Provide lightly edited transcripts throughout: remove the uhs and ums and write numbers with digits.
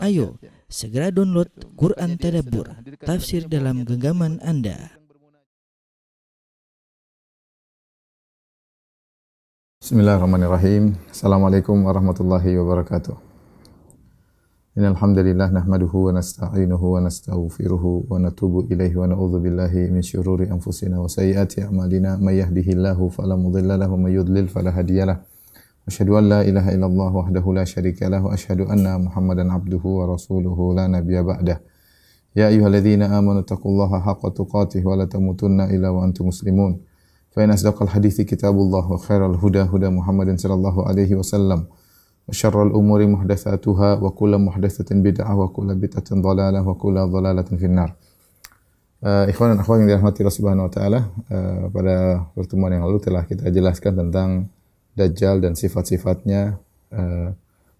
Ayo, segera download Quran Tadabbur, tafsir dalam genggaman Anda. Bismillahirrahmanirrahim. Assalamualaikum warahmatullahi wabarakatuh. Innal hamdalillah nahmaduhu wa nasta'inuhu wa nastaghfiruhu wa natubu ilaihi wa na'udzu billahi min syururi anfusina wa sayyiati a'malina may yahdihillahu fala mudilla lahu wa may yudlil fala hadiyalah. Asyhadu an la ilaha illallah wahdahu la syarika lahu wa asyhadu anna Muhammadan abduhu wa rasuluhu la nabiyya ba'dah. Ya ayyuhalladzina amanu taqullaha haqqa tuqatih wa la tamutunna illa wa antum muslimun. Fa in asdaqal hadithi kitabullah wa khairal huda huda Muhammadin sallallahu alaihi wasallam. Wa syarrul umuri muhdatsatuha wa kullu muhdatsatin bid'ah wa kullu bid'atin dhalalah wa kullu dhalalatin finnar. Ikhwan dan akhwat yang dirahmati Allah Subhanahu wa taala, pada pertemuan yang lalu telah kita jelaskan tentang Dajjal dan sifat-sifatnya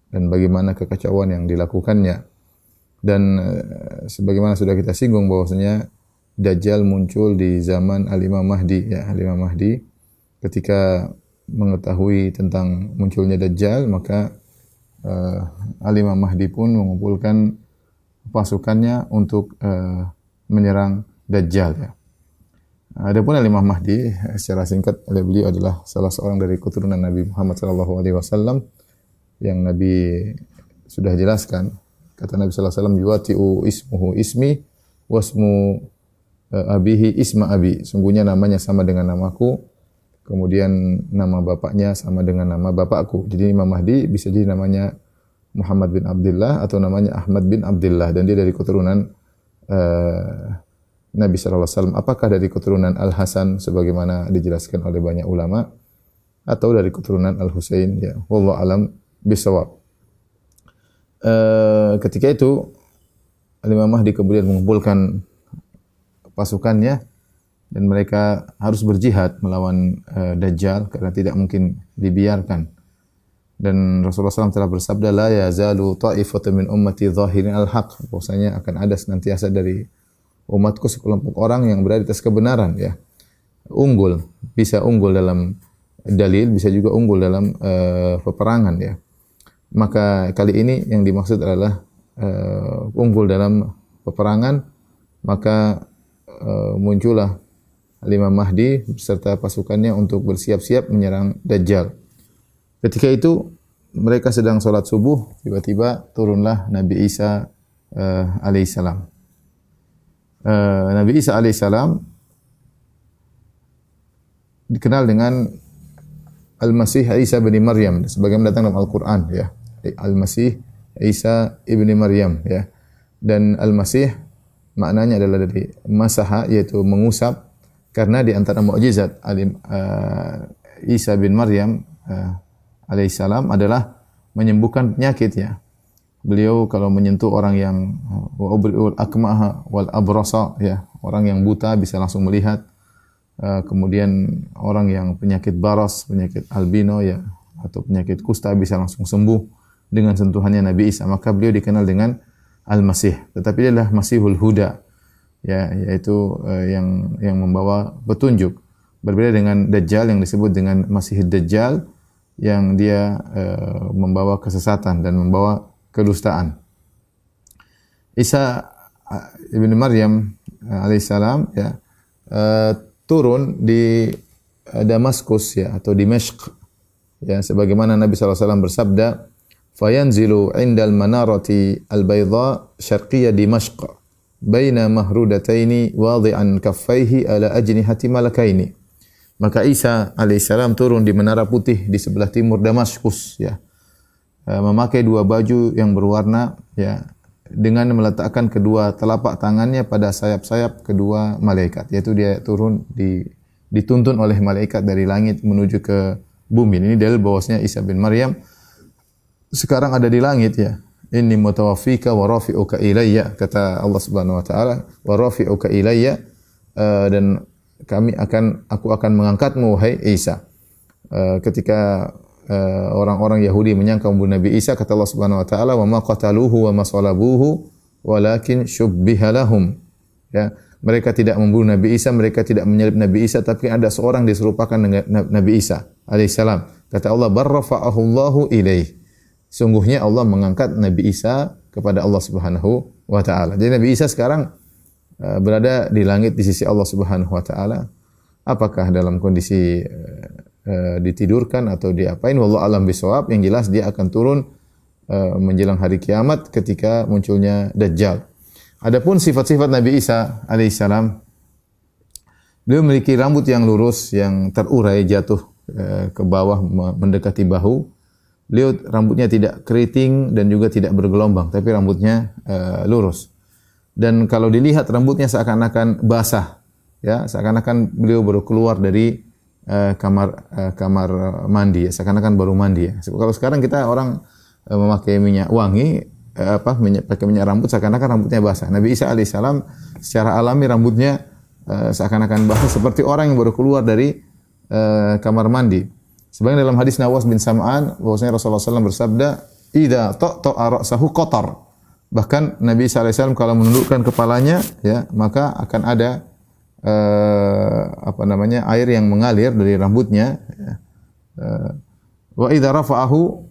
dan bagaimana kekacauan yang dilakukannya. Dan sebagaimana sudah kita singgung bahwasanya Dajjal muncul di zaman Al-Imam Mahdi, ya, Al-Imam Mahdi ketika mengetahui tentang munculnya Dajjal, maka Al-Imam Mahdi pun mengumpulkan pasukannya untuk menyerang Dajjal, ya. Adapun Al-Imam Mahdi secara singkat oleh beliau adalah salah seorang dari keturunan Nabi Muhammad sallallahu alaihi wasallam yang Nabi sudah jelaskan. Kata Nabi sallallahu alaihi wasallam, yuwati'u ismuhu ismi wasmu abihi isma abi. Sungguhnya namanya sama dengan namaku, kemudian nama bapaknya sama dengan nama bapakku. Jadi Imam Mahdi bisa jadi namanya Muhammad bin Abdullah atau namanya Ahmad bin Abdullah, dan dia dari keturunan Nabi sallallahu alaihi wasallam. Apakah dari keturunan Al-Hasan sebagaimana dijelaskan oleh banyak ulama atau dari keturunan Al-Husain, ya, wallahu alam bisawab. Ketika itu Imam Mahdi kemudian mengumpulkan pasukannya dan mereka harus berjihad melawan Dajjal karena tidak mungkin dibiarkan. Dan Rasulullah SAW telah bersabda, la yazalu ta'ifatu min ummati zahirin al-haq, bahwasanya akan ada senantiasa dari umatku sekelompok orang yang berada di atas kebenaran, ya. Unggul, bisa unggul dalam dalil, bisa juga unggul dalam peperangan, ya. Maka kali ini yang dimaksud adalah unggul dalam peperangan, maka muncullah Al-Imam Mahdi beserta pasukannya untuk bersiap-siap menyerang Dajjal. Ketika itu mereka sedang salat subuh, tiba-tiba turunlah Nabi Isa alaihissalam. Nabi Isa alaihissalam dikenal dengan Al-Masih Isa bin Maryam sebagaimana datang dalam Al-Qur'an, ya. Al-Masih Isa ibni Maryam, ya. Dan Al-Masih maknanya adalah dari masaha, yaitu mengusap, karena di antara mukjizat Isa bin Maryam alaihissalam adalah menyembuhkan penyakit, ya. Beliau kalau menyentuh orang yang wa'ubri'ul akmaha wal abrasa, ya, orang yang buta bisa langsung melihat. Kemudian orang yang penyakit baras, penyakit albino, ya, atau penyakit kusta bisa langsung sembuh dengan sentuhannya Nabi Isa. Maka beliau dikenal dengan Al-Masih. Tetapi dia adalah Masihul Huda, ya, yaitu yang membawa petunjuk. Berbeda dengan Dajjal yang disebut dengan Masih Dajjal, yang dia membawa kesesatan dan membawa kedustaan. Isa ibn Maryam alaihissalam, ya, turun di Damaskus, ya, atau Dimashq, ya, sebagaimana Nabi SAW bersabda, fayanzilu indal manarati al-bayda syarqiyya Dimashq baina mahrudataini wadi'an kaffaihi ala ajnihati malakaini. Maka Isa alaihissalam turun di menara putih di sebelah timur Damaskus, ya, memakai dua baju yang berwarna, ya, dengan meletakkan kedua telapak tangannya pada sayap-sayap kedua malaikat, yaitu dia turun dituntun oleh malaikat dari langit menuju ke bumi. Ini dalil bahwasanya Isa bin Maryam sekarang ada di langit, ya. Inni mutawaffika wa rafi'uka ilayya, kata Allah Subhanahu wa taala, wa rafi'uka ilayya, dan aku akan mengangkatmu wahai Isa. Ketika orang-orang Yahudi menyangka membunuh Nabi Isa, kata Allah Subhanahu wa taala, wa ma qataluhu wa ma salabuhu walakin syubbiha lahum. Ya, mereka tidak membunuh Nabi Isa, mereka tidak menyalib Nabi Isa, tapi ada seorang diserupakan dengan Nabi Isa alaihissalam. Kata Allah, barrafa'ahu Allahu ilaih. Sungguhnya Allah mengangkat Nabi Isa kepada Allah Subhanahu wa taala. Jadi Nabi Isa sekarang berada di langit di sisi Allah Subhanahu wa taala. Apakah dalam kondisi ditidurkan atau diapain, wallahu alam bisawab. Yang jelas dia akan turun menjelang hari kiamat ketika munculnya Dajjal. Adapun sifat-sifat Nabi Isa alaihissalam, beliau memiliki rambut yang lurus, yang terurai jatuh ke bawah mendekati bahu. Beliau rambutnya tidak keriting dan juga tidak bergelombang, tapi rambutnya lurus. Dan kalau dilihat rambutnya seakan-akan basah, ya, seakan-akan beliau baru keluar dari kamar mandi, ya, seakan-akan baru mandi. Ya. Kalau sekarang kita orang memakai minyak wangi, pakai minyak rambut, seakan-akan rambutnya basah. Nabi Isa alaihissalam secara alami rambutnya seakan-akan basah seperti orang yang baru keluar dari kamar mandi. Sebagaimana dalam hadis Nawas bin Sam'an bahwasanya Rasulullah SAW bersabda, "Idza ta'ta'a ra'sahu qatar." Bahkan Nabi Isa alaihissalam kalau menundukkan kepalanya, ya, maka akan ada air yang mengalir dari rambutnya. Ya. Wa idza rafa'ahu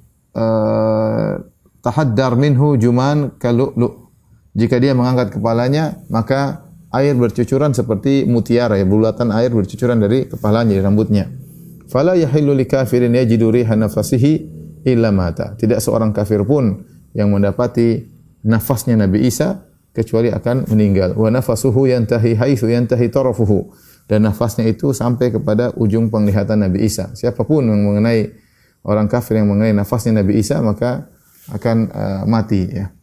tahaddar minhu juman kalu'lu'. Jika dia mengangkat kepalanya, maka air bercucuran seperti mutiara, ya, bulatan air bercucuran dari kepalanya, dari rambutnya. Fala yahillu likafirin yajidu riha nafasihi illa mata. Tidak seorang kafir pun yang mendapati nafasnya Nabi Isa kecuali akan meninggal. Wa nafasuhu yantahi haitsu yantahi tarafuhu. Dan nafasnya itu sampai kepada ujung penglihatan Nabi Isa. Siapapun yang mengenai orang kafir yang mengenai nafasnya Nabi Isa maka akan mati, ya.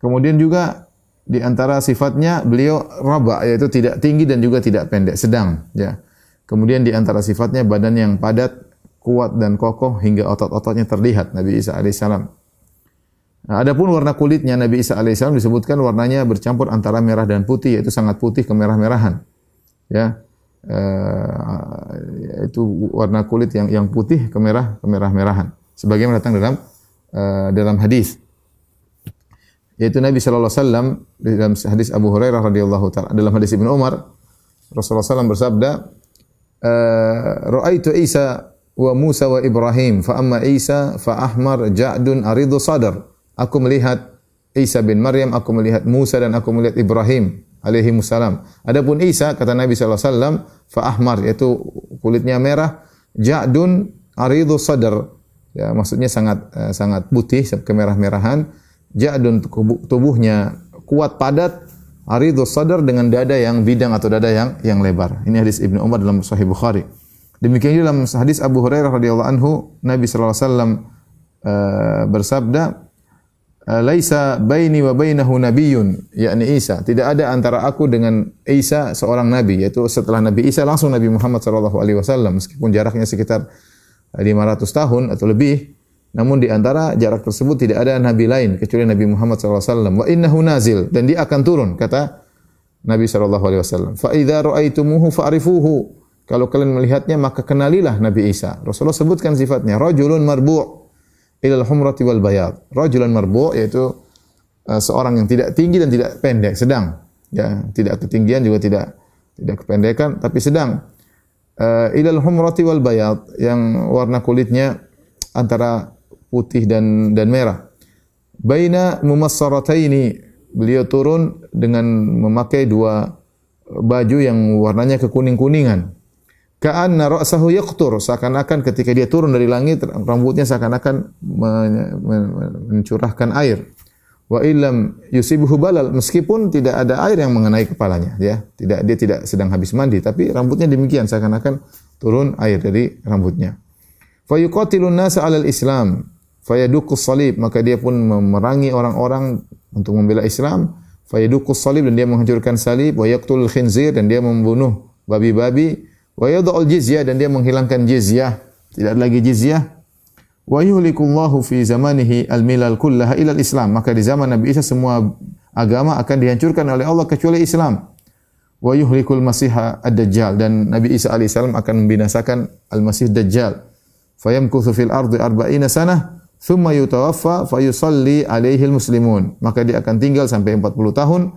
Kemudian juga di antara sifatnya beliau raba, yaitu tidak tinggi dan juga tidak pendek, sedang, ya. Kemudian di antara sifatnya badan yang padat, kuat dan kokoh hingga otot-ototnya terlihat Nabi Isa alaihissalam. Nah, adapun warna kulitnya Nabi Isa alaihissalam disebutkan warnanya bercampur antara merah dan putih, yaitu sangat putih kemerah-merahan. Ya. Itu warna kulit yang putih kemerah-merahan. Sebagaimana datang dalam hadis, yaitu Nabi sallallahu alaihi wasallam dalam hadis Abu Hurairah radhiyallahu taala, dalam hadis Ibnu Umar, Rasulullah SAW bersabda, "Ra'aitu Isa wa Musa wa Ibrahim, fa amma Isa fa ahmar ja'dun aridu sadar." Aku melihat Isa bin Maryam, aku melihat Musa dan aku melihat Ibrahim alaihi wassalam. Adapun Isa, kata Nabi sallallahu alaihi wasallam, fa ahmar, yaitu kulitnya merah, ja'dun aridu sadar. Ya, maksudnya sangat putih, kemerah-merahan. Ja'dun, tubuhnya kuat padat, aridus sadar, dengan dada yang bidang atau dada yang lebar. Ini hadis Ibnu Umar dalam Sahih Bukhari. Demikian juga dalam hadis Abu Hurairah radhiyallahu anhu, Nabi sallallahu alaihi wasallam bersabda, "Laisa baini wa bainahu nabiyyun," yakni Isa. Tidak ada antara aku dengan Isa seorang nabi, yaitu setelah Nabi Isa langsung Nabi Muhammad sallallahu alaihi wasallam, meskipun jaraknya sekitar 500 tahun atau lebih. Namun di antara jarak tersebut tidak ada nabi lain kecuali Nabi Muhammad sallallahu alaihi wasallam. Wa innahu nazil, dan dia akan turun, kata Nabi sallallahu alaihi wasallam. Fa idza ra'aitumuhu fa'rifuhu. Kalau kalian melihatnya maka kenalilah Nabi Isa. Rasulullah sebutkan sifatnya, rajulun marbu' ilal humrati wal bayad. Rajulun marbu' yaitu seorang yang tidak tinggi dan tidak pendek, sedang. Ya, tidak ketinggian juga tidak kependekan, tapi sedang. Ilal humrati wal bayad, yang warna kulitnya antara putih dan merah. Baina mumassarataini, beliau turun dengan memakai dua baju yang warnanya kekuning-kuningan. Ka'anna ra'sahu yaqtur, seakan-akan ketika dia turun dari langit rambutnya seakan-akan mencurahkan air. Wa illam yusibuhu balal, meskipun tidak ada air yang mengenai kepalanya, ya. Dia tidak sedang habis mandi, tapi rambutnya demikian, seakan-akan turun air dari rambutnya. Fa yuqatilun nasa 'alal Islam, fayaduqus salib, maka dia pun memerangi orang-orang untuk membela Islam. Fayaduqus salib, dan dia menghancurkan salib. Wa yaqtulul khinzir, dan dia membunuh babi-babi. Wa yad'ul jizyah, dan dia menghilangkan jizyah, tidak ada lagi jizyah. Wa yuhlikullahu fi zamanihi al-milal kullaha ila al-Islam, maka di zaman Nabi Isa semua agama akan dihancurkan oleh Allah kecuali Islam. Wa yuhlikul masiha ad-dajjal, dan Nabi Isa alaihissalam akan membinasakan al-masih dajjal. Fayamkuthu fil ardi 40 sanah thumma yutawaffa fayusalli alaihi al-muslimun, maka dia akan tinggal sampai 40 tahun.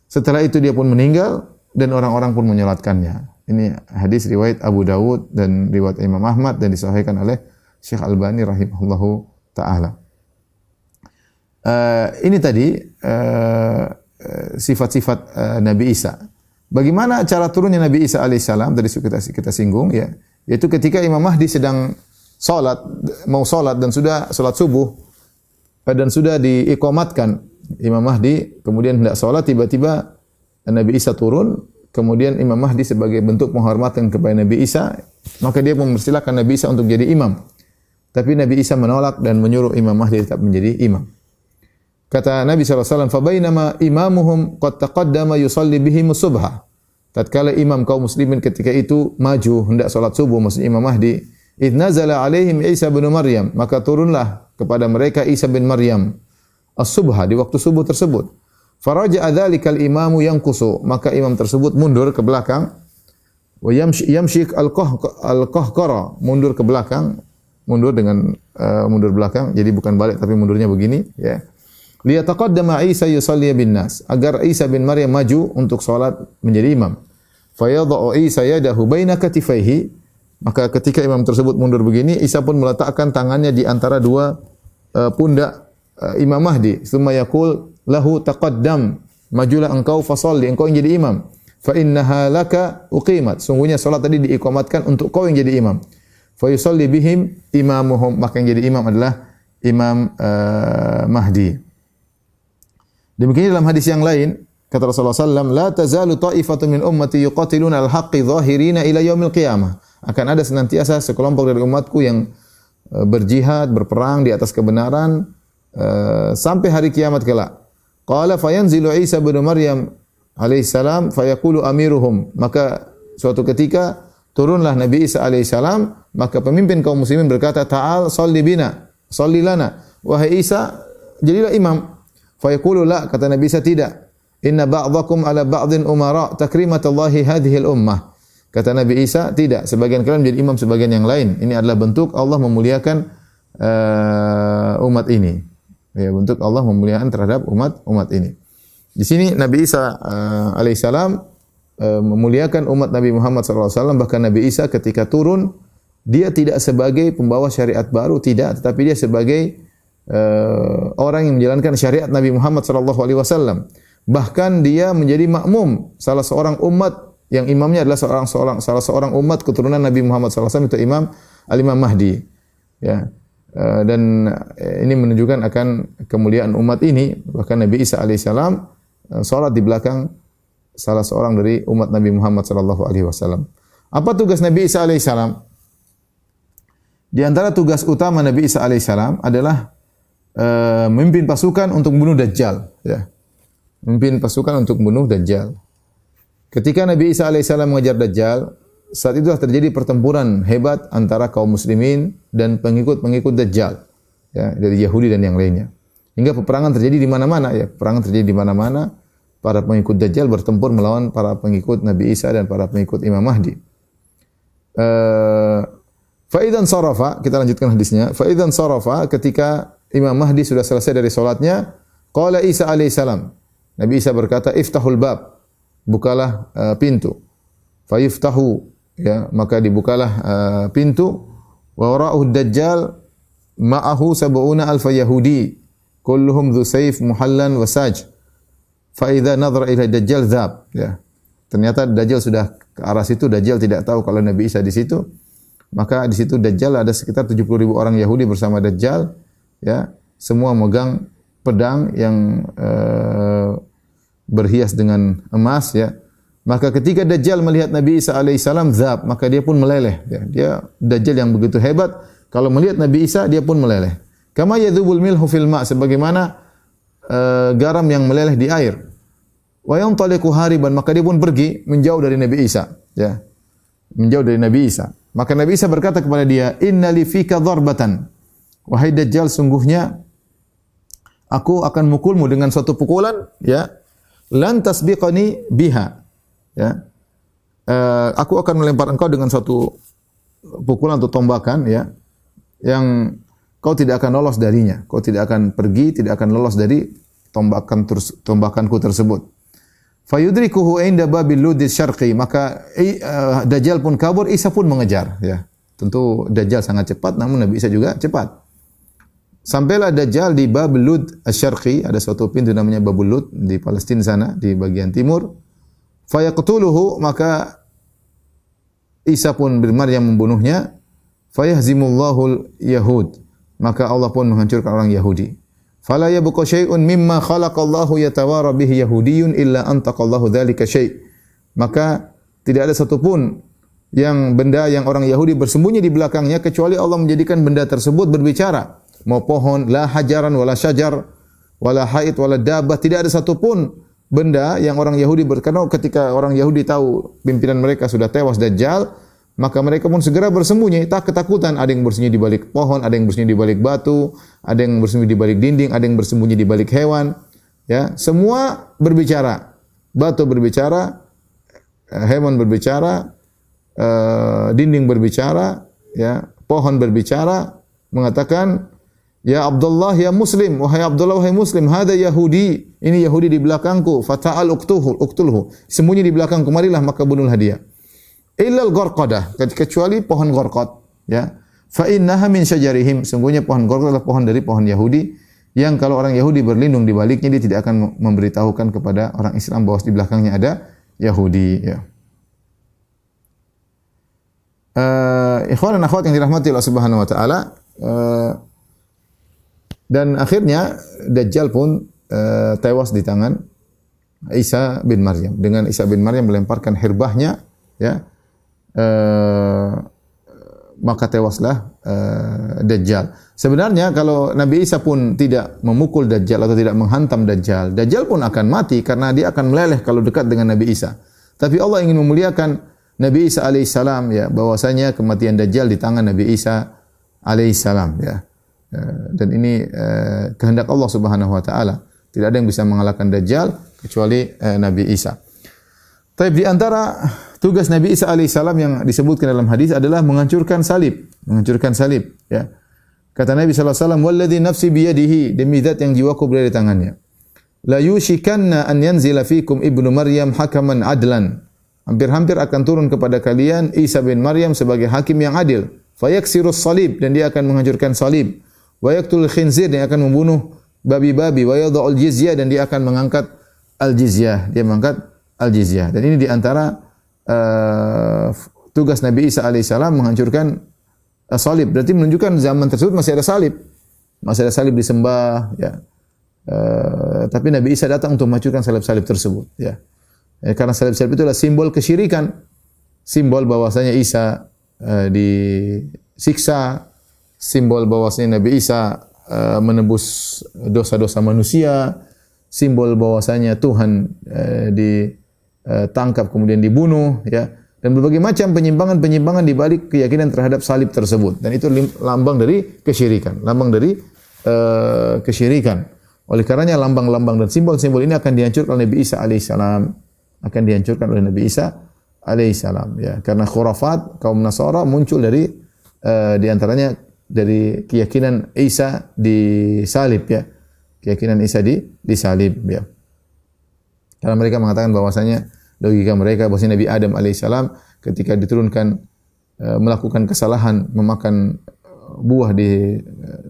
Setelah itu dia pun meninggal dan orang-orang pun menyolatkannya. Ini hadis riwayat Abu Dawud dan riwayat Imam Ahmad dan disahihkan oleh Syekh Albani rahimahullahu taala. ini tadi sifat-sifat Nabi Isa. Bagaimana cara turunnya Nabi Isa alaihissalam? Tadi kita singgung ya, yaitu ketika Imam Mahdi sedang mau salat dan sudah salat subuh dan sudah diiqamatkan Imam Mahdi, kemudian hendak salat, tiba-tiba Nabi Isa turun, kemudian Imam Mahdi sebagai bentuk penghormatan kepada Nabi Isa, maka dia mempersilahkan Nabi Isa untuk jadi imam. Tapi Nabi Isa menolak dan menyuruh Imam Mahdi tetap menjadi imam. Kata Nabi SAW, "Fabainama imamuhum qad taqaddama yusalli bihim subha." Tatkala imam kaum muslimin ketika itu maju hendak salat subuh, maksudnya Imam Mahdi, "Idz nazala alaihim Isa bin Maryam," maka turunlah kepada mereka Isa bin Maryam as-subha di waktu subuh tersebut. Faraja'a dzalikal imamu yanqusu, maka imam tersebut mundur ke belakang. Wa yamshi al-qahqara, mundur ke belakang, mundur belakang, jadi bukan balik tapi mundurnya begini ya. Liyataqaddama Isa yusalli bin nas, agar Isa bin Maryam maju untuk salat menjadi imam. Fayadha'u Isa yadahu baina katifaihi, maka ketika imam tersebut mundur begini, Isa pun meletakkan tangannya di antara dua pundak Imam Mahdi. Tsumma yaqul lahu taqaddam, majulah engkau fasalli, engkau yang jadi imam. Fa innaha laka uqimat, sungguhnya salat tadi diiqamatkan untuk kau yang jadi imam. Fa yusalli bihim imamuhum, maka yang jadi imam adalah Imam Mahdi. Demikian dalam hadis yang lain kata Rasulullah SAW, la tazalu ta'ifatu min ummati yuqatiluna al-haqqi zahirina ila yaumil qiyamah. Akan ada senantiasa sekelompok dari umatku yang berjihad, berperang di atas kebenaran sampai hari kiamat kelak. Qala fayanzilu Isa bin Maryam alaihissalam fayaqulu amiruhum, maka suatu ketika turunlah Nabi Isa alaihissalam, maka pemimpin kaum muslimin berkata, ta'al salli bina, salli lana, wahai Isa jadilah imam. Fayaqulu la, kata Nabi Isa, tidak. Inna ba'dakum ala ba'din umara takrimatallahi hadhil ummah. Kata Nabi Isa, tidak, sebagian kalian menjadi imam sebagian yang lain. Ini adalah bentuk Allah memuliakan umat ini. Ya, bentuk Allah memuliakan terhadap umat ini. Di sini Nabi Isa alaihissalam memuliakan umat Nabi Muhammad SAW. Bahkan Nabi Isa ketika turun, dia tidak sebagai pembawa syariat baru, tidak, tetapi dia sebagai orang yang menjalankan syariat Nabi Muhammad SAW. Bahkan dia menjadi makmum salah seorang umat yang imamnya adalah salah seorang umat keturunan Nabi Muhammad SAW, itu Imam Al-Imam Mahdi. Ya. Dan ini menunjukkan akan kemuliaan umat ini. Bahkan Nabi Isa alaihissalam salat di belakang salah seorang dari umat Nabi Muhammad SAW. Apa tugas Nabi Isa alaihissalam? Di antara tugas utama Nabi Isa alaihissalam adalah memimpin pasukan untuk membunuh Dajjal, ya. Memimpin pasukan untuk membunuh Dajjal. Ketika Nabi Isa alaihissalam mengejar Dajjal, saat itulah terjadi pertempuran hebat antara kaum muslimin dan pengikut-pengikut Dajjal, ya, dari Yahudi dan yang lainnya. Hingga peperangan terjadi di mana-mana, ya. Peperangan terjadi di mana-mana. Para pengikut Dajjal bertempur melawan para pengikut Nabi Isa dan para pengikut Imam Mahdi. Fa'idan sarafa, kita lanjutkan hadisnya. Fa'idan sarafa, ketika Imam Mahdi sudah selesai dari solatnya, qala Isa alaihissalam, Nabi Isa berkata, iftahul bab, bukalah pintu. Fayuftahu, ya, maka dibukalah pintu. Wa wara'uhu Dajjal ma'ahu sab'una alfa Yahudi, kulluhum dhu sayf muhallan wa saj. Fa idza nadhara ila Dajjal dzab, ya. Ternyata Dajjal sudah ke arah situ, Dajjal tidak tahu kalau Nabi Isa di situ. Maka di situ Dajjal ada sekitar 70.000 orang Yahudi bersama Dajjal, ya, semua megang pedang yang berhias dengan emas, ya. Maka ketika Dajjal melihat Nabi Isa alaihissalam dzab, maka dia pun meleleh, ya. Dia Dajjal yang begitu hebat, kalau melihat Nabi Isa dia pun meleleh. Kama yadzubul milhu fil ma', sebagaimana garam yang meleleh di air. Wa yantaliqu hariban, maka dia pun pergi menjauh dari Nabi Isa, ya. Menjauh dari Nabi Isa. Maka Nabi Isa berkata kepada dia, innali fika dharbatan. Wahai Dajjal, sungguhnya aku akan mukulmu dengan suatu pukulan, ya. Lan tasbiqani biha, ya. Aku akan melempar engkau dengan suatu pukulan atau tombakan, ya, yang kau tidak akan lolos darinya. Kau tidak akan pergi, tidak akan lolos dari tombakanku tersebut. Fayudrikuhu inda babil ludis syarqi, maka Dajjal pun kabur, Isa pun mengejar, ya. Tentu Dajjal sangat cepat, namun Nabi Isa juga cepat. Sampailah Dajjal di Bab Lud Asy-Syarqi, ada suatu pintu namanya Babul Lud di Palestina sana, di bagian timur. Fayaqtuluhu, maka Isa pun bin Maryam membunuhnya. Fayahzimullahul Yahud, maka Allah pun menghancurkan orang Yahudi. Fala yabqa syai'un mimma khalaqallahu yatawara bihi yahudiyyun illa antaqallahu dzalika syai'. Maka tidak ada satupun yang benda yang orang Yahudi bersembunyi di belakangnya kecuali Allah menjadikan benda tersebut berbicara. Mau pohon, la hajaran wala syajar wala haid wala dabbah, tidak ada satupun benda yang orang Yahudi karena ketika orang Yahudi tahu pimpinan mereka sudah tewas Dajjal, maka mereka pun segera bersembunyi, tak ketakutan. Ada yang bersembunyi di balik pohon, ada yang bersembunyi di balik batu, ada yang bersembunyi di balik dinding, ada yang bersembunyi di balik hewan. Ya, semua berbicara. Batu berbicara, hewan berbicara, dinding berbicara, ya, pohon berbicara, mengatakan, ya Abdullah ya Muslim, wahai Abdullah wahai Muslim, hada Yahudi, ini Yahudi di belakangku, fata'al uqtulhu, sembunyi di belakangku, marilah maka bunuhlah dia. Illal gharqadah, kecuali pohon gharqad, ya. Fa innaha min syajarihim, sungguhnya pohon gharqad adalah pohon dari pohon Yahudi yang kalau orang Yahudi berlindung di baliknya dia tidak akan memberitahukan kepada orang Islam bahwa di belakangnya ada Yahudi, ya. Ikhwan dan akhwat yang dirahmati Allah Subhanahu wa taala, dan akhirnya Dajjal pun tewas di tangan Isa bin Maryam. Dengan Isa bin Maryam melemparkan hirbahnya, ya, maka tewaslah Dajjal. Sebenarnya kalau Nabi Isa pun tidak memukul Dajjal atau tidak menghantam Dajjal, Dajjal pun akan mati karena dia akan meleleh kalau dekat dengan Nabi Isa. Tapi Allah ingin memuliakan Nabi Isa alaihissalam, ya, bahwasanya kematian Dajjal di tangan Nabi Isa alaihissalam, ya. Dan ini kehendak Allah Subhanahu wa taala. Tidak ada yang bisa mengalahkan Dajjal kecuali Nabi Isa. Tapi di antara tugas Nabi Isa alaihissalam yang disebutkan dalam hadis adalah menghancurkan salib, ya. Kata Nabi sallallahu alaihi wasallam, "Walladzi nafsi biyadihi," demi zat yang jiwaku berada di tangannya. "La yushikanna an yanzila fikum ibnu Maryam hakaman adlan." Hampir-hampir akan turun kepada kalian Isa bin Maryam sebagai hakim yang adil. Fayaksirus salib, dan dia akan menghancurkan salib. Wa yaqtul khinzir, dia akan membunuh babi-babi. Wa yadha'ul jizyah, dan dia akan mengangkat al-jizyah. Dia mengangkat al-jizyah. Dan ini di antara tugas Nabi Isa alaihissalam menghancurkan salib. Berarti menunjukkan zaman tersebut masih ada salib. Masih ada salib disembah, ya. Tapi Nabi Isa datang untuk menghancurkan salib-salib tersebut, ya. Karena salib-salib itu adalah simbol kesyirikan. Simbol bahwasanya Isa disiksa, simbol bahwasanya Nabi Isa menebus dosa-dosa manusia, simbol bahwasanya Tuhan ditangkap kemudian dibunuh, ya, dan berbagai macam penyimpangan-penyimpangan di balik keyakinan terhadap salib tersebut. Dan itu lambang dari kesyirikan, kesyirikan. Oleh karenanya lambang-lambang dan simbol-simbol ini akan dihancurkan oleh Nabi Isa alaihissalam, ya. Karena khurafat kaum Nasara muncul dari di antaranya dari keyakinan Isa disalib, ya. Keyakinan Isa disalib, ya. Karena mereka mengatakan bahwasanya logika mereka bahwasanya Nabi Adam alaihissalam ketika diturunkan melakukan kesalahan memakan buah di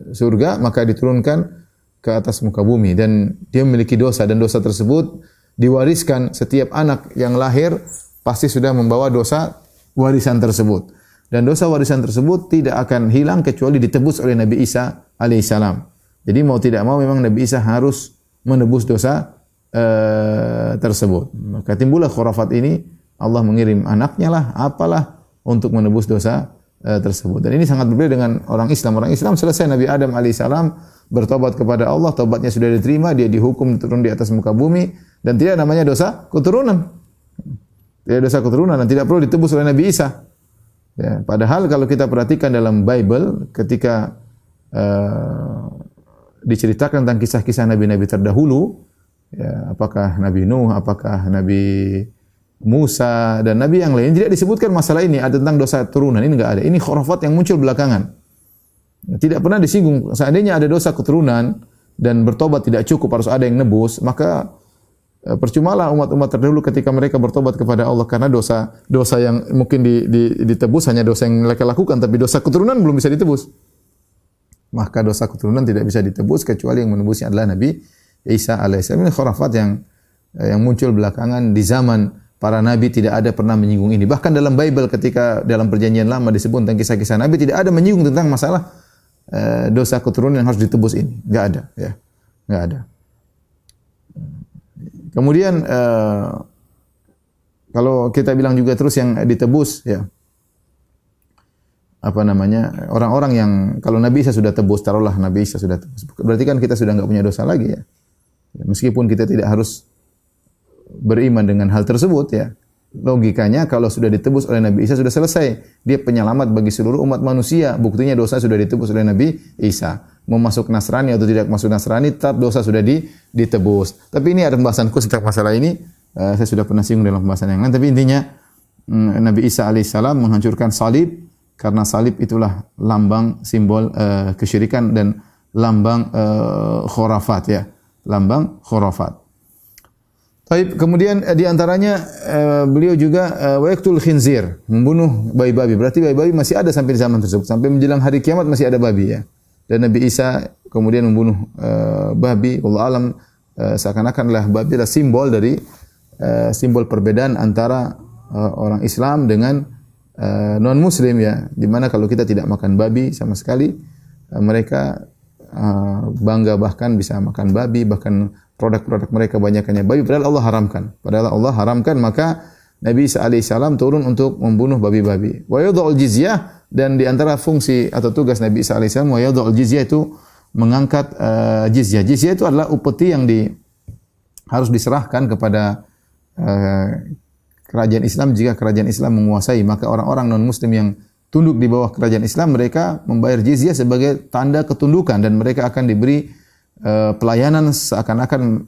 surga, maka diturunkan ke atas muka bumi dan dia memiliki dosa, dan dosa tersebut diwariskan. Setiap anak yang lahir pasti sudah membawa dosa warisan tersebut, dan dosa warisan tersebut tidak akan hilang kecuali ditebus oleh Nabi Isa alaihissalam. Jadi mau tidak mau memang Nabi Isa harus menebus dosa tersebut. Maka timbullah khurafat ini, Allah mengirim anaknya lah, apalah, untuk menebus dosa tersebut. Dan ini sangat berbeda dengan orang Islam. Orang Islam selesai Nabi Adam alaihissalam bertobat kepada Allah, tobatnya sudah diterima, dia dihukum turun di atas muka bumi, dan tidak namanya dosa keturunan. Tidak dosa keturunan dan tidak perlu ditebus oleh Nabi Isa. Ya, padahal kalau kita perhatikan dalam Bible, ketika diceritakan tentang kisah-kisah nabi-nabi terdahulu, ya, apakah Nabi Nuh, apakah Nabi Musa dan nabi yang lain, tidak disebutkan masalah ini ada tentang dosa keturunan. Ini enggak ada. Ini khurafat yang muncul belakangan. Tidak pernah disinggung. Seandainya ada dosa keturunan dan bertobat tidak cukup, harus ada yang nebus, maka percumalah umat-umat terdahulu ketika mereka bertobat kepada Allah, karena dosa yang mungkin ditebus hanya dosa yang mereka lakukan, tapi dosa keturunan belum bisa ditebus. maka dosa keturunan tidak bisa ditebus kecuali yang menebusnya adalah Nabi Isa alaihissalam. Ini khurafat yang muncul belakangan di zaman para nabi, tidak ada pernah menyinggung ini. Bahkan dalam Bible ketika dalam perjanjian lama disebut tentang kisah-kisah nabi, tidak ada menyinggung tentang masalah dosa keturunan yang harus ditebus ini. Enggak ada, ya. Enggak ada. Kemudian kalau kita bilang juga terus yang ditebus, ya, apa namanya, orang-orang yang kalau Nabi Isa sudah tebus, taruhlah Nabi Isa sudah tebus, berarti kan kita sudah enggak punya dosa lagi, ya. Meskipun kita tidak harus beriman dengan hal tersebut, ya. Logikanya kalau sudah ditebus oleh Nabi Isa sudah selesai. Dia penyelamat bagi seluruh umat manusia. Buktinya dosa sudah ditebus oleh Nabi Isa. Mau masuk Nasrani atau tidak masuk Nasrani, tetap dosa sudah ditebus. Tapi ini ada pembahasan khusus tentang masalah ini. Saya sudah pernah singgung dalam pembahasan yang lain. Tapi intinya Nabi Isa alaihissalam menghancurkan salib karena salib itulah lambang simbol kesyirikan dan lambang khurafat, ya. Lambang khurafat. Baik, kemudian di antaranya beliau juga waqtul khinzir, membunuh babi-babi. Berarti babi-babi masih ada sampai di zaman tersebut. Sampai menjelang hari kiamat masih ada babi, ya. Dan Nabi Isa kemudian membunuh babi. Allah alam seakan-akanlah babi adalah simbol dari simbol perbedaan antara orang Islam dengan non muslim, ya. Di mana kalau kita tidak makan babi sama sekali, mereka bangga bahkan bisa makan babi, bahkan produk-produk mereka banyakannya babi, padahal Allah haramkan. Padahal Allah haramkan, maka Nabi Isa alaihissalam turun untuk membunuh babi-babi. Wa yadha'ul jizyah, dan di antara fungsi atau tugas Nabi Isa alaihissalam wa yadha'ul jizyah itu mengangkat jizyah. Jizyah itu adalah upeti yang harus diserahkan kepada kerajaan Islam. Jika kerajaan Islam menguasai, maka orang-orang non-muslim yang tunduk di bawah kerajaan Islam, mereka membayar jizyah sebagai tanda ketundukan, dan mereka akan diberi pelayanan seakan-akan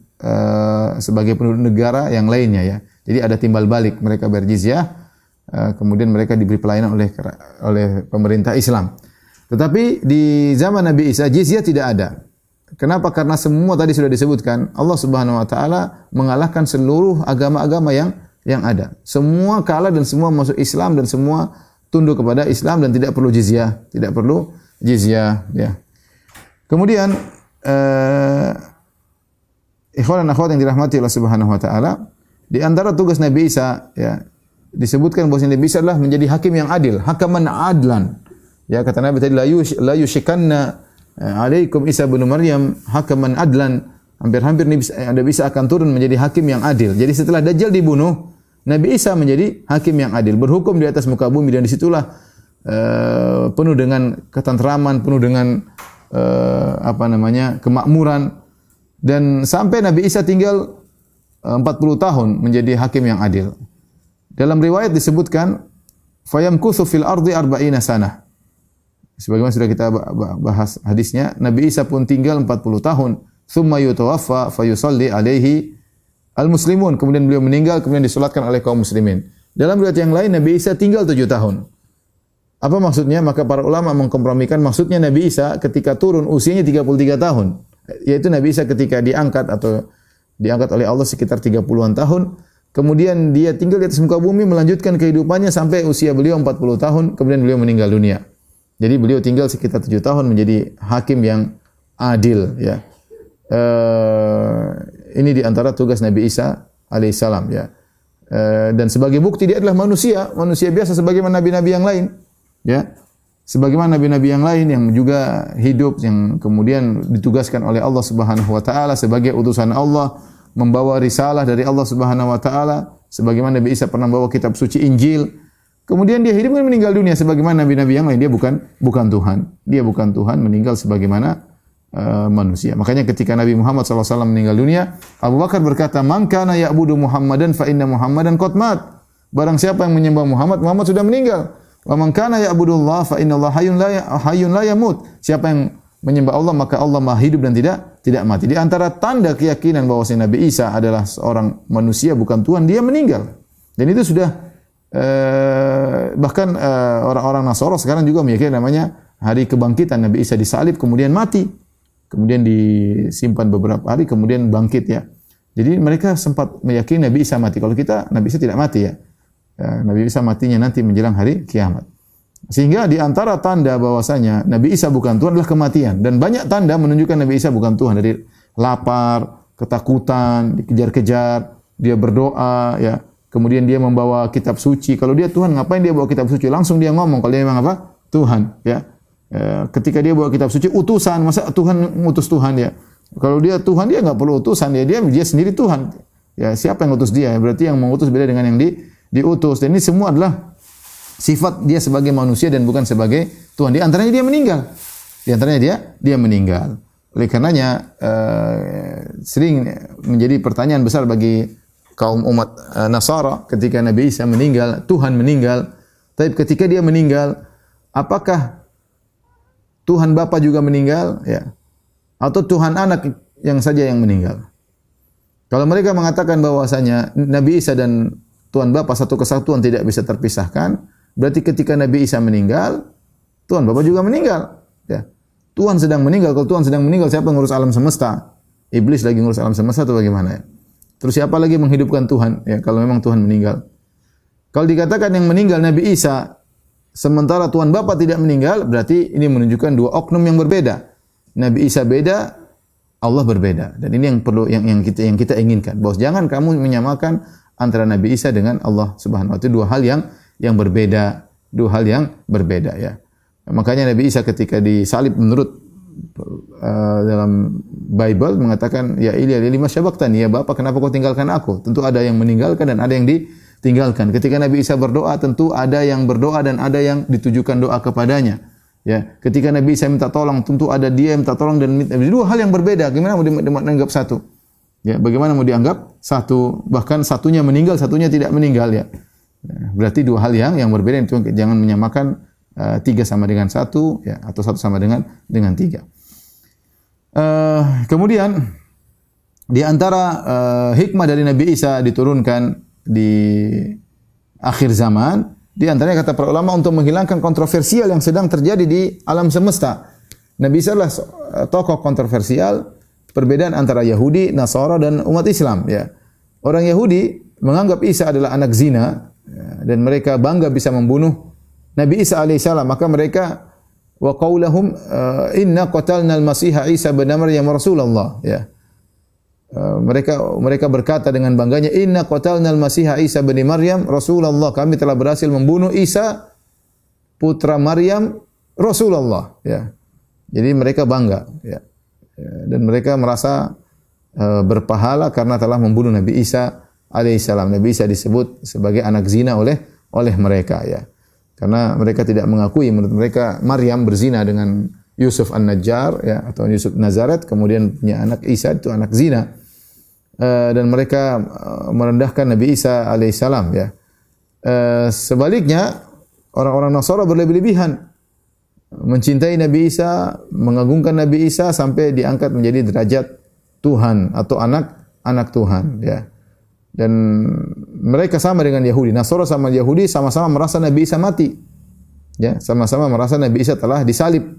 sebagai penduduk negara yang lainnya, ya. Jadi ada timbal balik, mereka bayar jizyah, kemudian mereka diberi pelayanan oleh pemerintah Islam. Tetapi di zaman Nabi Isa jizyah tidak ada. Kenapa? Karena semua tadi sudah disebutkan, Allah Subhanahu wa taala mengalahkan seluruh agama-agama yang ada. Semua kalah dan semua masuk Islam dan semua tunduk kepada Islam dan tidak perlu jizyah, ya. Kemudian ikhwan dan akhwat yang dirahmati Allah Subhanahu wa taala, di antara tugas Nabi Isa, ya, disebutkan bahwa Nabi Isa adalah menjadi hakim yang adil, hakaman adlan. Ya, kata Nabi tadi la yushikanna alaikum Isa bin Maryam hakaman adlan. Hampir-hampir Nabi Isa akan turun menjadi hakim yang adil. Jadi setelah Dajjal dibunuh, Nabi Isa menjadi hakim yang adil, berhukum di atas muka bumi, dan disitulah penuh dengan ketentraman, penuh dengan kemakmuran, dan sampai Nabi Isa tinggal 40 tahun menjadi hakim yang adil. Dalam riwayat disebutkan fayamkuthu fil ardi 40 sanah. Sebagaimana sudah kita bahas hadisnya, Nabi Isa pun tinggal 40 tahun, thumma yutawaffa fayusalli alaihi al-muslimun, kemudian beliau meninggal, kemudian disolatkan oleh kaum muslimin. Dalam riwayat yang lain Nabi Isa tinggal 7 tahun. Apa maksudnya? Maka para ulama mengkompromikan maksudnya Nabi Isa ketika turun usianya 33 tahun. Yaitu Nabi Isa ketika diangkat oleh Allah sekitar 30-an tahun. Kemudian dia tinggal di atas muka bumi melanjutkan kehidupannya sampai usia beliau 40 tahun. Kemudian beliau meninggal dunia. Jadi beliau tinggal sekitar 7 tahun menjadi hakim yang adil, ya. Ini di antara tugas Nabi Isa alaihissalam, ya. Dan sebagai bukti dia adalah manusia biasa sebagaimana nabi-nabi yang lain. Ya, sebagaimana nabi-nabi yang lain yang juga hidup, yang kemudian ditugaskan oleh Allah Subhanahu wa taala sebagai utusan Allah, membawa risalah dari Allah Subhanahu wa taala, sebagaimana Nabi Isa pernah membawa kitab suci Injil. Kemudian dia hidup dan meninggal dunia sebagaimana nabi-nabi yang lain. Dia bukan Tuhan. Dia bukan Tuhan, meninggal sebagaimana manusia. Makanya ketika Nabi Muhammad SAW meninggal dunia, Abu Bakar berkata, "Man kana ya'budu Muhammadan fa inna Muhammadan qad mat." Barang siapa yang menyembah Muhammad, Muhammad sudah meninggal. Wa man kana ya'budullah fa innallaha hayyun la yamut. Siapa yang menyembah Allah, maka Allah Maha hidup dan tidak mati. Di antara tanda keyakinan bahwa Nabi Isa adalah seorang manusia bukan Tuhan, dia meninggal. Dan itu sudah bahkan orang-orang Nasara sekarang juga meyakini namanya hari kebangkitan. Nabi Isa disalib kemudian mati. Kemudian disimpan beberapa hari kemudian bangkit, ya. Jadi mereka sempat meyakini Nabi Isa mati. Kalau kita Nabi Isa tidak mati, ya. Nabi Isa matinya nanti menjelang hari kiamat. Sehingga di antara tanda bahwasanya Nabi Isa bukan Tuhan adalah kematian, dan banyak tanda menunjukkan Nabi Isa bukan Tuhan, dari lapar, ketakutan, dikejar-kejar, dia berdoa ya. Kemudian dia membawa kitab suci. Kalau dia Tuhan, ngapain dia bawa kitab suci? Langsung dia ngomong kalau dia memang apa? Tuhan ya. Ketika dia bawa kitab suci utusan, masa Tuhan mengutus Tuhan ya? Kalau dia Tuhan, dia enggak perlu utusan ya, dia sendiri Tuhan. Ya, siapa yang utus dia? Berarti yang mengutus beda dengan yang diutus. Dan ini semua adalah sifat dia sebagai manusia dan bukan sebagai Tuhan. Di antaranya dia meninggal. Di antaranya dia meninggal. Oleh karenanya sering menjadi pertanyaan besar bagi kaum umat Nasara ketika Nabi Isa meninggal, Tuhan meninggal. Tapi ketika dia meninggal, apakah Tuhan Bapa juga meninggal? Ya. Atau Tuhan Anak yang saja yang meninggal? Kalau mereka mengatakan bahwasanya Nabi Isa dan Tuhan Bapa satu kesatuan tidak bisa terpisahkan, berarti ketika Nabi Isa meninggal, Tuhan Bapa juga meninggal. Ya. Tuhan sedang meninggal. Kalau Tuhan sedang meninggal, siapa yang ngurus alam semesta? Iblis lagi ngurus alam semesta atau bagaimana ya? Terus siapa lagi menghidupkan Tuhan? Ya, kalau memang Tuhan meninggal. Kalau dikatakan yang meninggal Nabi Isa, sementara Tuhan Bapa tidak meninggal, berarti ini menunjukkan dua oknum yang berbeda. Nabi Isa beda, Allah berbeda. Dan ini yang perlu yang kita inginkan. Bahwa jangan kamu menyamakan antara Nabi Isa dengan Allah Subhanahu wa taala. Itu dua hal yang berbeda, ya. Makanya Nabi Isa ketika disalib menurut dalam Bible mengatakan, ya Ilya lima syabaqtani, ya Bapa kenapa kau tinggalkan aku? Tentu ada yang meninggalkan dan ada yang ditinggalkan. Ketika Nabi Isa berdoa, tentu ada yang berdoa dan ada yang ditujukan doa kepadanya. Ya, ketika Nabi Isa minta tolong, tentu ada dia yang minta tolong dan dua hal yang berbeda. Bagaimana mau dianggap satu? Ya, bagaimana mau dianggap satu? Bahkan satunya meninggal, satunya tidak meninggal ya. Berarti dua hal yang berbeda. Itu jangan menyamakan tiga sama dengan satu, ya, atau satu sama dengan tiga. Kemudian di antara hikmah dari Nabi Isa diturunkan di akhir zaman, di antaranya kata para ulama untuk menghilangkan kontroversial yang sedang terjadi di alam semesta. Nabi Isa adalah tokoh kontroversial, perbedaan antara Yahudi, Nasara dan umat Islam. Ya, orang Yahudi menganggap Isa adalah anak zina, ya, dan mereka bangga bisa membunuh Nabi Isa alaihissalam. Maka mereka wa qaulahum inna qatalna al-Masiha Isa bin Maryam Rasulullah, ya. Mereka berkata dengan bangganya, inna qatalna al-Masiha Isa bin Maryam Rasulullah, kami telah berhasil membunuh Isa putra Maryam Rasulullah, ya. Jadi mereka bangga, ya. Dan mereka merasa berpahala karena telah membunuh Nabi Isa alaihissalam. Nabi Isa disebut sebagai anak zina oleh mereka, ya. Karena mereka tidak mengakui, menurut mereka Maryam berzina dengan Yusuf An-Najjar, ya, atau Yusuf Nazaret, kemudian punya anak Isa itu anak zina. Dan mereka merendahkan Nabi Isa alaihissalam, ya. Sebaliknya orang-orang Nasara berlebih-lebihan mencintai Nabi Isa, mengagungkan Nabi Isa sampai diangkat menjadi derajat Tuhan atau anak Tuhan, ya. Dan mereka sama dengan Yahudi. Nasara sama Yahudi sama-sama merasa Nabi Isa mati. Ya, sama-sama merasa Nabi Isa telah disalib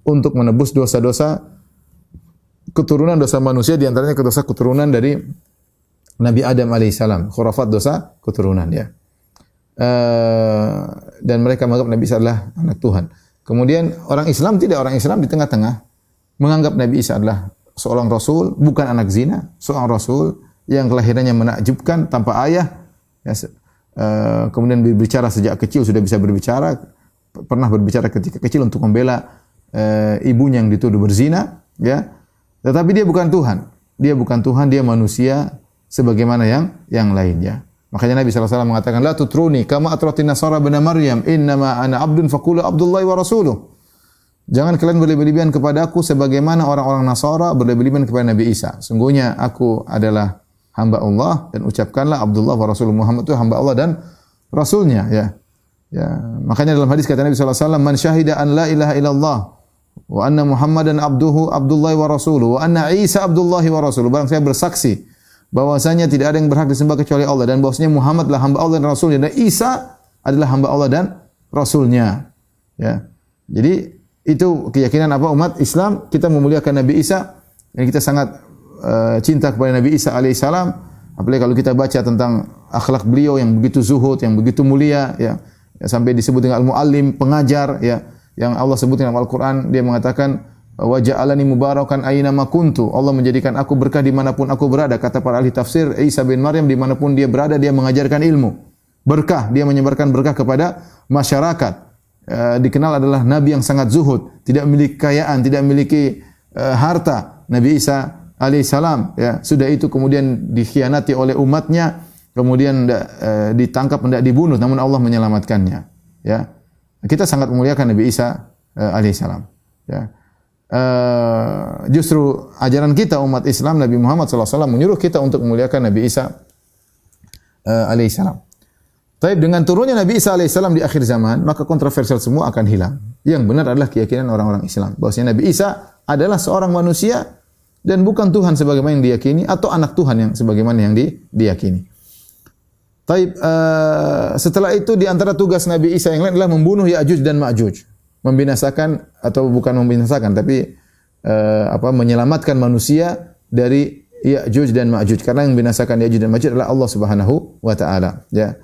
untuk menebus dosa-dosa keturunan dosa manusia, di antaranya dosa keturunan dari Nabi Adam alaihissalam, khurafat dosa keturunan, ya. Dan mereka menganggap Nabi Isa adalah anak Tuhan. Kemudian orang Islam tidak, orang Islam di tengah-tengah menganggap Nabi Isa adalah seorang rasul, bukan anak zina, seorang rasul yang kelahirannya menakjubkan tanpa ayah, ya, kemudian berbicara sejak kecil, sudah bisa berbicara, pernah berbicara ketika kecil untuk membela ibunya yang dituduh berzina, ya. Tetapi dia bukan Tuhan. Dia bukan Tuhan, dia manusia sebagaimana yang lainnya. Makanya Nabi SAW mengatakan, la tutruni kama atratin Nasara bin Maryam, innama ana abdun faqulu Abdullah wa rasuluh. Jangan kalian berlebih-lebihan kepada aku sebagaimana orang-orang Nasara berlebih-lebihan kepada Nabi Isa. Sungguhnya aku adalah hamba Allah, dan ucapkanlah Abdullah wa Rasulullah. Muhammad itu hamba Allah dan Rasulnya, ya. Ya, makanya dalam hadis kata Nabi SAW, man syahida an la ilaha illallah wa anna Muhammadan Abdullah wa Rasuluh wa anna Isa Abdullah wa Rasuluh. Barang saya bersaksi bahwasanya tidak ada yang berhak disembah kecuali Allah, dan bahwasanya Muhammad adalah hamba Allah dan Rasulnya, dan Isa adalah hamba Allah dan Rasulnya, ya. Jadi itu keyakinan apa umat Islam. Kita memuliakan Nabi Isa dan kita sangat cinta kepada Nabi Isa alaihissalam. Apalagi kalau kita baca tentang akhlak beliau yang begitu zuhud, yang begitu mulia, ya. ya, sampai disebut dengan al-muallim, pengajar, ya, yang Allah sebutkan dalam Al-Quran. Dia mengatakan wa ja'alani mubarakan aina ma kuntu. Allah menjadikan aku berkah dimanapun aku berada. Kata para ahli tafsir, Isa bin Maryam dimanapun dia berada dia mengajarkan ilmu. Berkah, dia menyebarkan berkah kepada masyarakat. Dikenal adalah nabi yang sangat zuhud, tidak memiliki kekayaan, tidak memiliki harta. Nabi Isa alaihissalam, ya, sudah itu kemudian dikhianati oleh umatnya, kemudian ditangkap, hendak dibunuh, namun Allah menyelamatkannya. Ya, kita sangat memuliakan Nabi Isa alaihissalam. Ya, justru ajaran kita umat Islam, Nabi Muhammad SAW menyuruh kita untuk memuliakan Nabi Isa alaihissalam. Tapi dengan turunnya Nabi Isa alaihissalam di akhir zaman, maka kontroversial semua akan hilang. Yang benar adalah keyakinan orang-orang Islam, bahwasanya Nabi Isa adalah seorang manusia dan bukan Tuhan sebagaimana yang diyakini, atau anak Tuhan yang sebagaimana yang diyakini. Taib, setelah itu di antara tugas Nabi Isa yang lain adalah membunuh Ya'juj dan Ma'juj, membinasakan, atau bukan membinasakan, tapi menyelamatkan manusia dari Ya'juj dan Ma'juj, karena yang membinasakan Ya'juj dan Ma'juj adalah Allah Subhanahu wa taala, ya.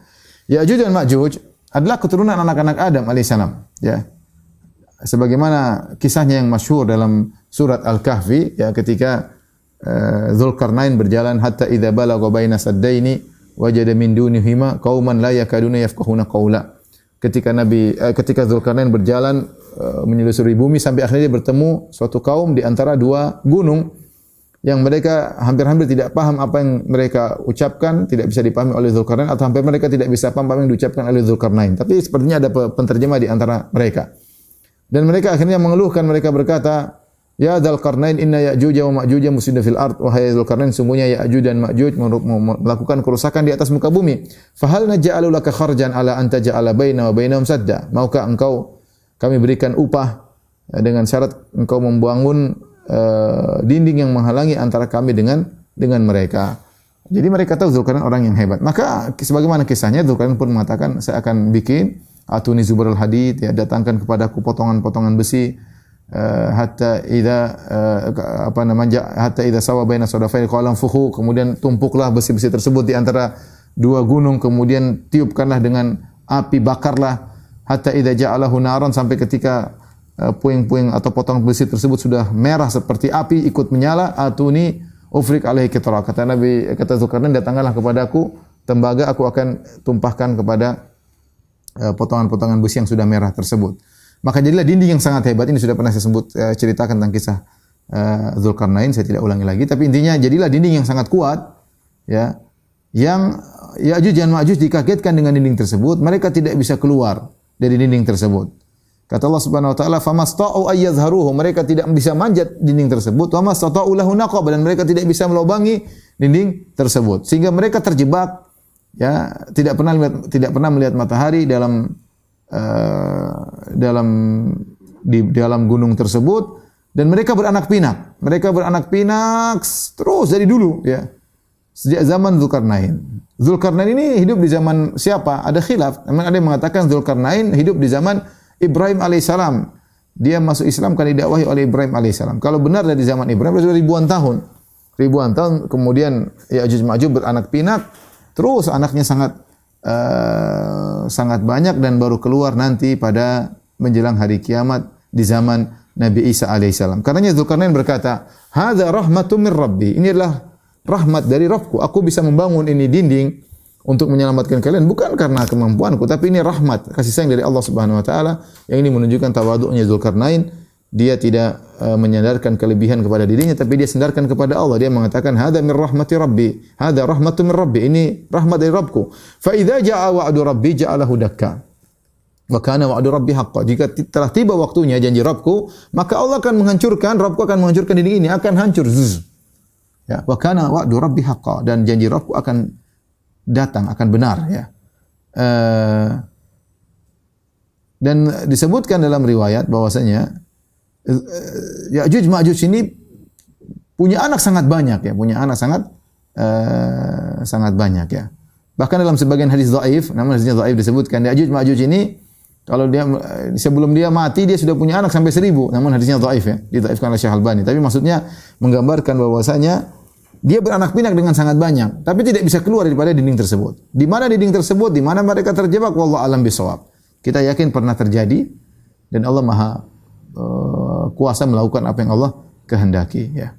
Ya'juj dan Ma'juj adalah keturunan anak-anak Adam alaihissalam, ya. Sebagaimana kisahnya yang masyhur dalam surat Al-Kahfi, ya, ketika Dzulkarnain berjalan hatta idza balagha baina saddaini wajada min dunihima qauman la yakaduna yafqahuna qaula. Ketika Dzulkarnain berjalan menyelusuri bumi sampai akhirnya dia bertemu suatu kaum di antara dua gunung yang mereka hampir-hampir tidak paham apa yang mereka ucapkan, tidak bisa dipahami oleh Dzulkarnain, atau hampir mereka tidak bisa paham apa yang diucapkan oleh Dzulkarnain. Tapi sepertinya ada penterjemah di antara mereka. Dan mereka akhirnya mengeluhkan, mereka berkata, "Ya Dzulkarnain, inna Ya'juj wa Ma'juj mufsidun fil ard." Wahai Dzulkarnain, sungguhnya Ya'juj dan Ma'juj melakukan kerusakan di atas muka bumi. "Fahal naj'alu laka kharjan ala an taj'ala baina wa bainahum sadda?" Maukah engkau kami berikan upah dengan syarat engkau membangun dinding yang menghalangi antara kami dengan mereka. Jadi mereka tahu Dzulkarnain orang yang hebat. Maka sebagaimana kisahnya, Dzulkarnain pun mengatakan, saya akan bikin atuni zubarul hadid, ya, datangkan kepadaku potongan-potongan besi, hatta idza sawa baina sadafaini qala anfukhu, kemudian tumpuklah besi-besi tersebut di antara dua gunung, kemudian tiupkanlah dengan api, bakarlah, hatta idza ja'alahu naran, sampai ketika puing-puing atau potongan besi tersebut sudah merah seperti api ikut menyala, atuni ufrik alaihi qitra. Kata Dzulkarnain, datanglah kepadaku tembaga, aku akan tumpahkan kepada potongan-potongan besi yang sudah merah tersebut. Maka jadilah dinding yang sangat hebat. Ini sudah pernah saya ceritakan tentang kisah Dzulkarnain, saya tidak ulangi lagi. Tapi intinya jadilah dinding yang sangat kuat, ya, yang Ya'juj dan Ma'juj dikagetkan dengan dinding tersebut. Mereka tidak bisa keluar dari dinding tersebut. Kata Allah Subhanahu wa taala, "Famasta'u ayyazharuhu." Mereka tidak bisa manjat dinding tersebut. "Wa mastata'u lahu naqaba." Dan mereka tidak bisa melobangi dinding tersebut. Sehingga mereka terjebak, ya, tidak pernah melihat matahari di dalam gunung tersebut, dan mereka beranak pinak. Mereka beranak pinak terus dari dulu, ya. Sejak zaman Dzulkarnain. Dzulkarnain ini hidup di zaman siapa? Ada khilaf. Memang ada yang mengatakan Dzulkarnain hidup di zaman Ibrahim alaihissalam. Dia masuk Islam karena didakwahi oleh Ibrahim alaihissalam. Kalau benar dari zaman Ibrahim, sudah ribuan tahun. Kemudian Ya'juj Ma'juj beranak pinak, terus anaknya sangat banyak, dan baru keluar nanti pada menjelang hari kiamat di zaman Nabi Isa alaihissalam. Karenanya Dzulkarnain berkata, "Hadza rahmatun min Rabbi." Ini adalah rahmat dari Rabbku. Aku bisa membangun ini dinding untuk menyelamatkan kalian bukan karena kemampuanku, tapi ini rahmat, kasih sayang dari Allah Subhanahu wa taala. Yang ini menunjukkan tawadhu'nya Dzulkarnain. Dia tidak menyandarkan kelebihan kepada dirinya, tapi dia sandarkan kepada Allah. Dia mengatakan, "Hadza min rahmati Rabbi." Hadza rahmatun min Rabbi. Ini rahmat dari Rabbku. Fa idza jaa wa'du Rabbi ja'alahu dakka. Wa kana wa'du Rabbi haqqan. Jika telah tiba waktunya janji Rabbku, maka Allah akan menghancurkan, Rabbku akan menghancurkan dinding ini, akan hancur. Ya, wa kana wa'du Rabbi haqqan, dan janji Rabbku akan datang, akan benar, ya. Dan disebutkan dalam riwayat bahwasanya Ya'juj Ma'juj ini punya anak sangat banyak, ya, sangat banyak, ya. Bahkan dalam sebagian hadis dhaif, namun hadisnya dhaif, disebutkan Ya'juj Ma'juj ini kalau dia sebelum dia mati dia sudah punya anak sampai 1000, namun hadisnya dhaif, ya, didhaifkan oleh Syekh Albani. Tapi maksudnya menggambarkan bahwasanya dia beranak pinak dengan sangat banyak, tapi tidak bisa keluar daripada dinding tersebut. Di mana dinding tersebut, di mana mereka terjebak, wallahu alam bisawab. Kita yakin pernah terjadi dan Allah Maha kuasa melakukan apa yang Allah kehendaki, ya.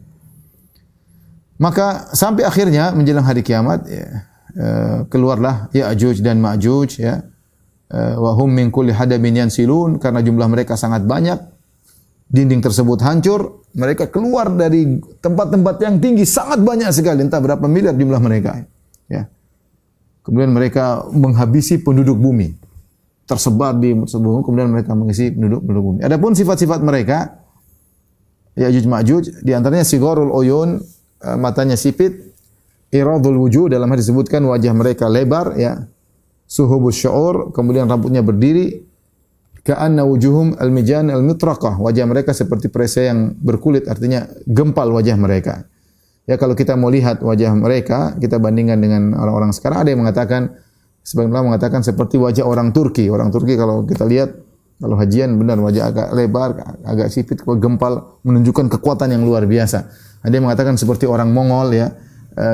Maka sampai akhirnya menjelang hari kiamat, ya, keluarlah Ya'juj dan Ma'juj, ya. Wa hum min kulli hadabin yansilun, karena jumlah mereka sangat banyak. Dinding tersebut hancur, mereka keluar dari tempat-tempat yang tinggi sangat banyak sekali, entah berapa miliar jumlah mereka, ya. Kemudian mereka menghabisi penduduk bumi, tersebar di seluruh bumi, kemudian mereka mengisi penduduk bumi. Adapun sifat-sifat mereka, Ya'juj Ma'juj, di antaranya sigharul uyun, matanya sipit, iradul wujuh, dalam hadis disebutkan wajah mereka lebar, ya. Suhubus syu'ur, kemudian rambutnya berdiri, ka'anna wujuhum al-mijan al-mitraqah, wajah mereka seperti perisai yang berkulit, artinya gempal wajah mereka. Ya, kalau kita mau lihat wajah mereka, kita bandingkan dengan orang-orang sekarang, ada yang mengatakan, sebagian ulama mengatakan seperti wajah orang Turki. Orang Turki kalau kita lihat, kalau hajian benar wajah agak lebar, agak sipit, gempal, menunjukkan kekuatan yang luar biasa. Ada yang mengatakan seperti orang Mongol, ya,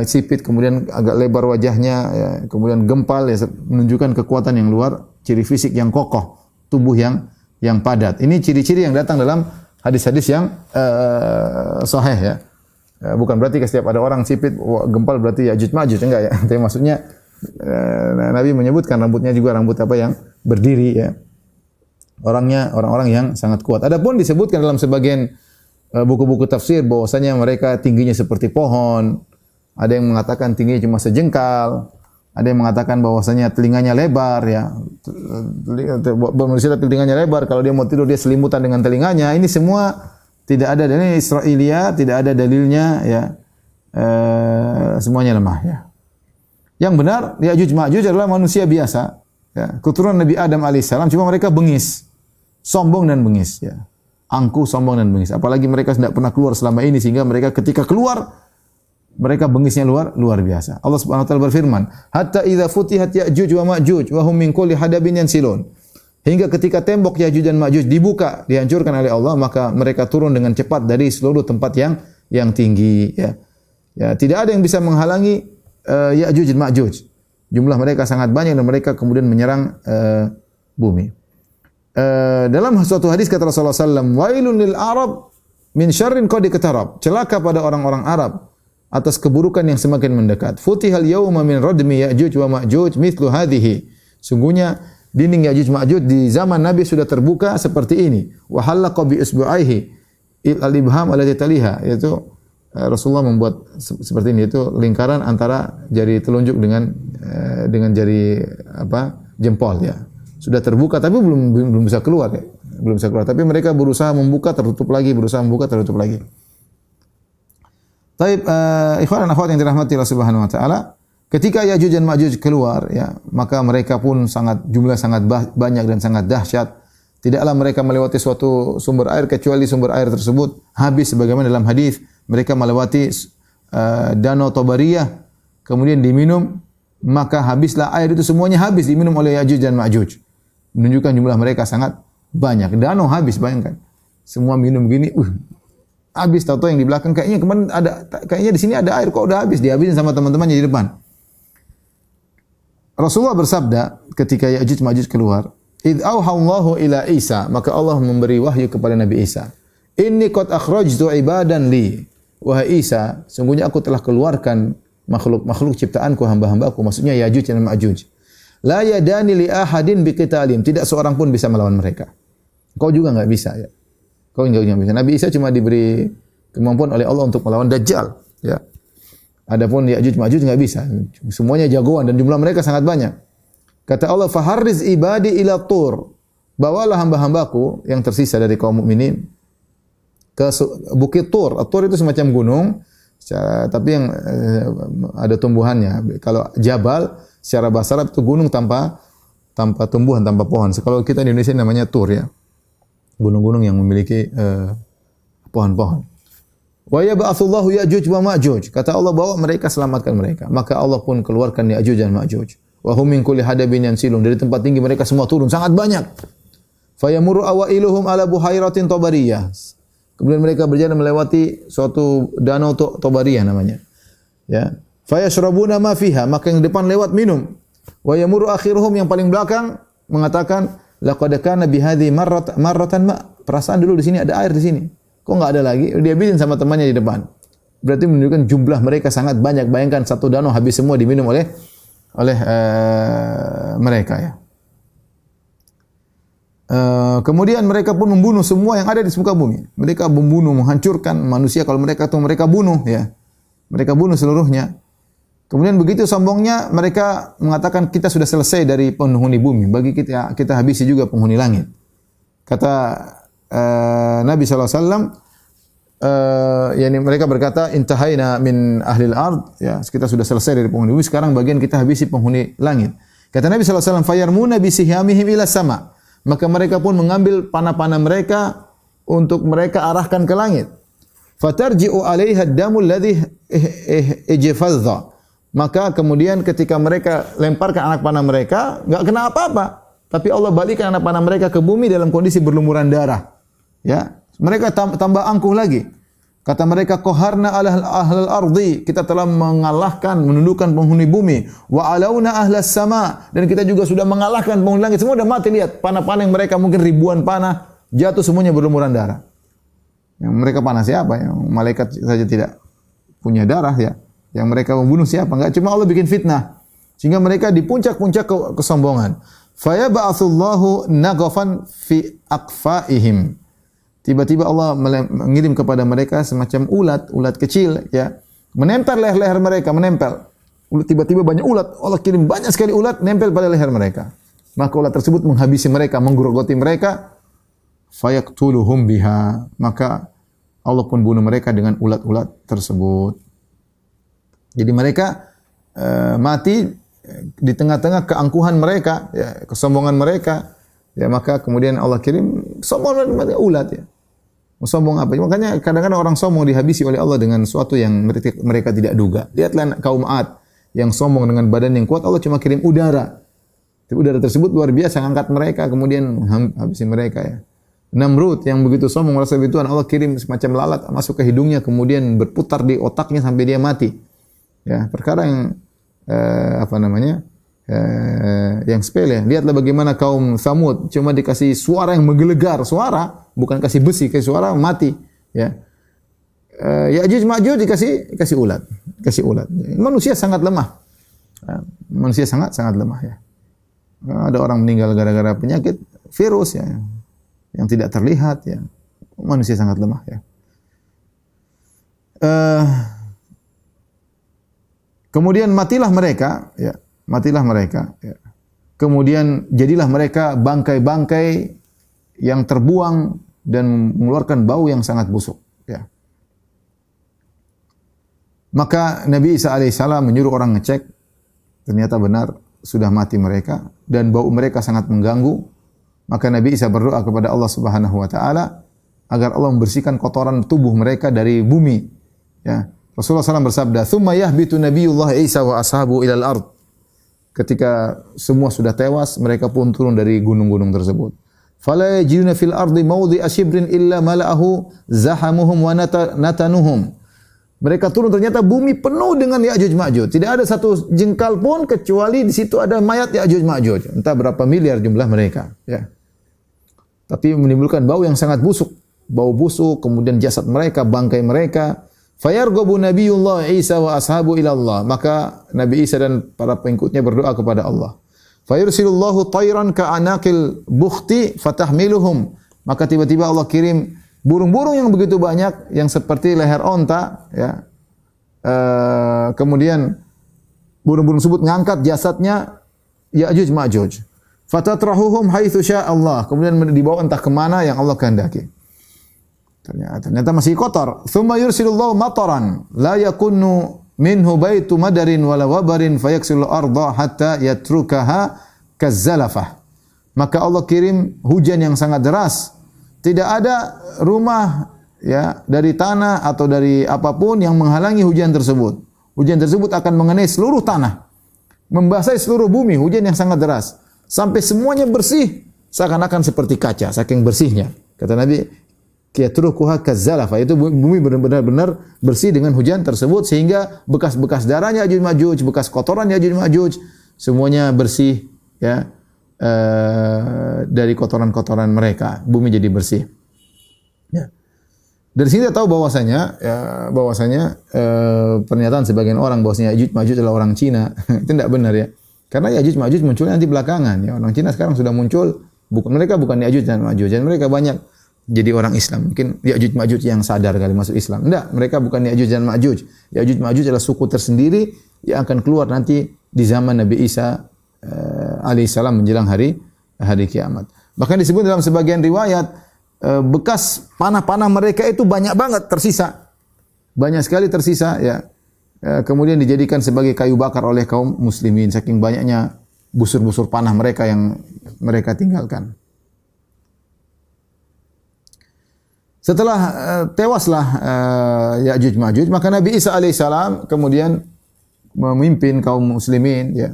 sipit, kemudian agak lebar wajahnya, ya, kemudian gempal, ya, menunjukkan kekuatan yang luar, ciri fisik yang kokoh, tubuh yang padat. Ini ciri-ciri yang datang dalam hadis-hadis yang sahih, ya. Bukan berarti setiap ada orang sipit gempal berarti Ya'juj Ma'juj, enggak, ya. Tapi maksudnya Nabi menyebutkan rambutnya juga rambut apa yang berdiri, ya. Orangnya orang-orang yang sangat kuat. Adapun disebutkan dalam sebagian buku-buku tafsir bahwasanya mereka tingginya seperti pohon. Ada yang mengatakan tingginya cuma sejengkal. Ada yang mengatakan bahwasanya telinganya lebar, ya. Manusia telinganya lebar, kalau dia mau tidur dia selimutan dengan telinganya. Ini semua tidak ada dalilnya, Israiliyah, tidak ada dalilnya, ya. Semuanya lemah, ya. Yang benar, Ya'juj Ma'juj adalah manusia biasa, ya. Keturunan Nabi Adam alaihissalam, cuma mereka bengis, sombong dan bengis, ya. Angkuh, sombong dan bengis. Apalagi mereka tidak pernah keluar selama ini, sehingga mereka ketika keluar, mereka bengisnya luar biasa. Allah Subhanahu wa taala berfirman, "Hatta idza futihat Ya'juj wa Ma'juj wa hum min kulli hadabin yansilun." Hingga ketika tembok Ya'juj dan Ma'juj dibuka, dihancurkan oleh Allah, maka mereka turun dengan cepat dari seluruh tempat yang tinggi, ya. Ya, tidak ada yang bisa menghalangi Ya'juj dan Ma'juj. Jumlah mereka sangat banyak dan mereka kemudian menyerang bumi. Dalam suatu hadis kata Rasulullah SAW, "Wailun lil Arab min syarrin qad iqtarab." Celaka pada orang-orang Arab atas keburukan yang semakin mendekat. Futihal yawma min radmi Ya'juj wa Ma'juj mithlu hadhihi. Sungguhnya dinding Ya'juj Ma'juj di zaman Nabi sudah terbuka seperti ini. Wa halaqa bi isbu'aihi al-ibham allati taliha, yaitu Rasulullah membuat seperti ini, itu lingkaran antara jari telunjuk dengan jari jempol, ya. Sudah terbuka tapi belum bisa keluar, ya. Belum bisa keluar, tapi mereka berusaha membuka, tertutup lagi, berusaha membuka, tertutup lagi. Taib, ikhwan dan akhwat yang dirahmati Allah Subhanahu wa taala, ketika Ya'juj dan Ma'juj keluar, ya, maka mereka pun jumlah sangat banyak dan sangat dahsyat. Tidaklah mereka melewati suatu sumber air kecuali sumber air tersebut habis, sebagaimana dalam hadis mereka melewati danau Tabariyah, kemudian diminum, maka habislah air itu, semuanya habis diminum oleh Ya'juj dan Ma'juj. Menunjukkan jumlah mereka sangat banyak. Danau habis, bayangkan. Semua minum gini, habis. Tahu-tahu yang di belakang kayaknya di sini ada air, kok udah habis, dihabisin sama teman-temannya di depan. Rasulullah bersabda ketika Ya'juj Ma'juj keluar, "Idz auhallahu ila Isa", maka Allah memberi wahyu kepada Nabi Isa. "Inni qad akhrajtu ibadan li." Wahai Isa, sungguhnya aku telah keluarkan makhluk ciptaanku, hamba-hambaku, maksudnya Ya'juj dan Ma'juj. La yadani li ahadin biqitalin, tidak seorang pun bisa melawan mereka. Kau juga enggak bisa, ya. Kau enggak bisa. Nabi Isa cuma diberi kemampuan oleh Allah untuk melawan Dajjal, ya. Adapun Ya'juj Ma'juj enggak bisa. Semuanya jagoan dan jumlah mereka sangat banyak. Kata Allah, "Faharriz ibadi ila tur." Bawalah hamba-hambaku yang tersisa dari kaum mukminin ke Bukit Tur. Tur itu semacam gunung, tapi yang ada tumbuhannya. Kalau Jabal secara bahasa Arab itu gunung tanpa tumbuhan, tanpa pohon. Kalau kita di Indonesia namanya Tur, ya. Gunung-gunung yang memiliki pohon-pohon. Wa yab'atsullahu Ya'juj wa Ma'juj. Kata Allah, bawa mereka, selamatkan mereka. Maka Allah pun keluarkan Ya'juj dan Ma'juj. Wa hum min kulli hadabin yansilun. Dari tempat tinggi mereka semua turun, sangat banyak. Fayamuru awailuhum ala buhairatin Tabariyah. Kemudian mereka berjalan melewati suatu danau Tabariyah namanya. Ya. Fayashrabuna ma fiha, maka yang depan lewat minum. Wa yamuru akhiruhum, yang paling belakang mengatakan laqad kana bihadhi marratan ma. Perasaan dulu di sini ada air di sini. Kok enggak ada lagi? Dia habisin sama temannya di depan. Berarti menunjukkan jumlah mereka sangat banyak. Bayangkan satu danau habis semua diminum oleh mereka ya. Kemudian mereka pun membunuh semua yang ada di muka bumi. Mereka membunuh, menghancurkan manusia kalau mereka tuh mereka bunuh ya. Mereka bunuh seluruhnya. Kemudian begitu sombongnya mereka mengatakan kita sudah selesai dari penghuni bumi. Bagi kita habisi juga penghuni langit. Kata Nabi SAW, yani mereka berkata intahaina min ahlil ard, ya kita sudah selesai dari penghuni bumi. Sekarang bagian kita habisi penghuni langit. Kata Nabi SAW, fayarmuna bisihamihim ila sama. Maka mereka pun mengambil panah-panah mereka untuk mereka arahkan ke langit. Fatarji'u 'alaiha ad-damu alladhi ijfadha. Maka kemudian ketika mereka lemparkan anak panah mereka, enggak kena apa-apa. Tapi Allah balikkan anak panah mereka ke bumi dalam kondisi berlumuran darah. Ya, mereka tambah angkuh lagi. Kata mereka qaharna ahlal ardi, kita telah mengalahkan, menundukkan penghuni bumi. Wa alauna ahlas sama, dan kita juga sudah mengalahkan penghuni langit. Semua sudah mati, lihat panah-panah yang mereka mungkin ribuan panah jatuh semuanya berlumuran darah. Yang mereka panah siapa? Yang malaikat saja tidak punya darah ya. Yang mereka membunuh siapa? Enggak, cuma Allah bikin fitnah. Sehingga mereka di puncak-puncak kesombongan. Fa yab'atsullahu naghafan fi aqfaihim. Tiba-tiba Allah mengirim kepada mereka semacam ulat kecil ya, menempel leher-leher mereka, menempel. Tiba-tiba banyak ulat, Allah kirim banyak sekali ulat nempel pada leher mereka. Maka ulat tersebut menghabisi mereka, menggerogoti mereka. Fayaqtuluhum biha. Maka Allah pun bunuh mereka dengan ulat-ulat tersebut. Jadi mereka mati di tengah-tengah keangkuhan mereka, ya, kesombongan mereka. Ya, maka kemudian Allah kirim sombong ulat ya. Sombong apa? Makanya kadang-kadang orang sombong dihabisi oleh Allah dengan sesuatu yang mereka tidak duga. Lihatlah kaum Ad yang sombong dengan badan yang kuat, Allah cuma kirim udara. Udara tersebut luar biasa ngangkat mereka, kemudian habisi mereka ya. Namrud yang begitu sombong merasa begituan, Allah kirim semacam lalat masuk ke hidungnya, kemudian berputar di otaknya sampai dia mati. Ya, perkara yang yang sepele. Lihatlah bagaimana kaum Tsamud cuma dikasih suara yang menggelegar, suara bukan kasih besi, kasih suara mati ya. Ya'juj Ma'juj dikasih ulat. Manusia sangat lemah. Manusia sangat lemah ya. Ada orang meninggal gara-gara penyakit virus ya yang tidak terlihat ya. Manusia sangat lemah ya. Kemudian matilah mereka ya. Ya. Kemudian jadilah mereka bangkai-bangkai yang terbuang dan mengeluarkan bau yang sangat busuk. Ya. Maka Nabi Isa alaihissalam menyuruh orang ngecek, ternyata benar sudah mati mereka dan bau mereka sangat mengganggu. Maka Nabi Isa berdoa kepada Allah Subhanahu wa taala agar Allah membersihkan kotoran tubuh mereka dari bumi. Ya. Rasulullah SAW bersabda, "Tsumma yahbitu Nabiyullah Isa wa ashabu ilal ard." Ketika semua sudah tewas, mereka pun turun dari gunung-gunung tersebut. Fala yajiduna fil ardi mawdi'a shibrin illa mala'ahu zahamuhum wa natanuhum. Mereka turun, ternyata bumi penuh dengan Ya'juj Ma'juj. Tidak ada satu jengkal pun kecuali di situ ada mayat Ya'juj Ma'juj. Entah berapa miliar jumlah mereka, ya. Tapi menimbulkan bau yang sangat busuk. Bau busuk, kemudian jasad mereka, bangkai mereka. Fayarghabu Nabiyullah Isa wa ashabu ila Allah. Maka Nabi Isa dan para pengikutnya berdoa kepada Allah. Fayursilullahu tayran ka'anaqil bukhti fatahmiluhum. Maka tiba-tiba Allah kirim burung-burung yang begitu banyak yang seperti leher onta ya. Kemudian burung-burung tersebut mengangkat jasadnya Ya'juj Ma'juj. Fatatrahuhum haitsu syaa Allah. Kemudian dibawa entah ke mana yang Allah kehendaki. Ternyata masih kotor. Tsumma yursilullahu mataran la yakunu minhu baitu madarin wala wabarin fayaksilul arda hatta yatrukaha kazzalafah. Maka Allah kirim hujan yang sangat deras. Tidak ada rumah ya dari tanah atau dari apapun yang menghalangi hujan tersebut. Hujan tersebut akan mengenai seluruh tanah, membasahi seluruh bumi, hujan yang sangat deras sampai semuanya bersih seakan-akan seperti kaca saking bersihnya. Kata Nabi, yatrukuha kazzalafa, itu bumi benar-benar bersih dengan hujan tersebut sehingga bekas-bekas darahnya Ya'juj Ma'juj, bekas kotoran Ya'juj Ma'juj semuanya bersih ya. dari kotoran-kotoran mereka, bumi jadi bersih. Ya. Dari sini kita tahu bahwasanya pernyataan sebagian orang bahwasanya Ya'juj Ma'juj adalah orang Cina itu tidak benar ya. Karena Ya'juj Ma'juj munculnya nanti belakangan ya. Orang Cina sekarang sudah muncul, mereka bukan Ya'juj dan Ma'juj, dan mereka banyak jadi orang Islam. Mungkin Ya'juj Ma'juj yang sadar kali masuk Islam. Tidak, mereka bukan Ya'juj dan Ma'juj. Ya'juj Ma'juj adalah suku tersendiri yang akan keluar nanti di zaman Nabi Isa alaihissalam menjelang hari kiamat. Bahkan disebut dalam sebagian riwayat bekas panah-panah mereka itu banyak banget tersisa. Banyak sekali tersisa ya. Kemudian dijadikan sebagai kayu bakar oleh kaum muslimin saking banyaknya busur-busur panah mereka yang mereka tinggalkan. Setelah tewaslah Ya'juj Ma'juj, maka Nabi Isa alaihissalam kemudian memimpin kaum muslimin ya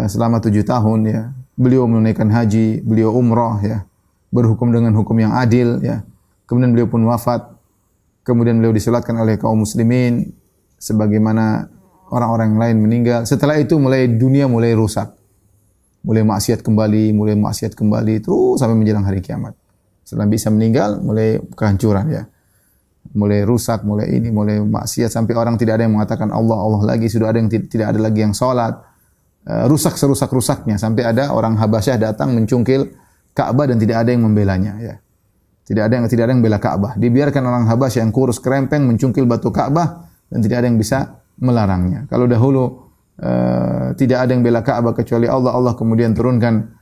selama 7 tahun ya. Beliau menunaikan haji, beliau umrah ya. Berhukum dengan hukum yang adil ya. Kemudian beliau pun wafat. Kemudian beliau disolatkan oleh kaum muslimin sebagaimana orang-orang yang lain meninggal. Setelah itu dunia mulai rusak. Mulai maksiat kembali terus sampai menjelang hari kiamat. Setelah bisa meninggal mulai kehancuran ya. Mulai rusak, mulai maksiat sampai orang tidak ada yang mengatakan Allah lagi, sudah ada yang tidak ada lagi yang salat. Rusak serusak-rusaknya sampai ada orang Habasyah datang mencungkil Ka'bah dan tidak ada yang membelanya ya. Tidak ada yang bela Ka'bah. Dibiarkan orang Habasyah yang kurus kerempeng mencungkil batu Ka'bah dan tidak ada yang bisa melarangnya. Kalau dahulu tidak ada yang bela Ka'bah kecuali Allah. Allah kemudian turunkan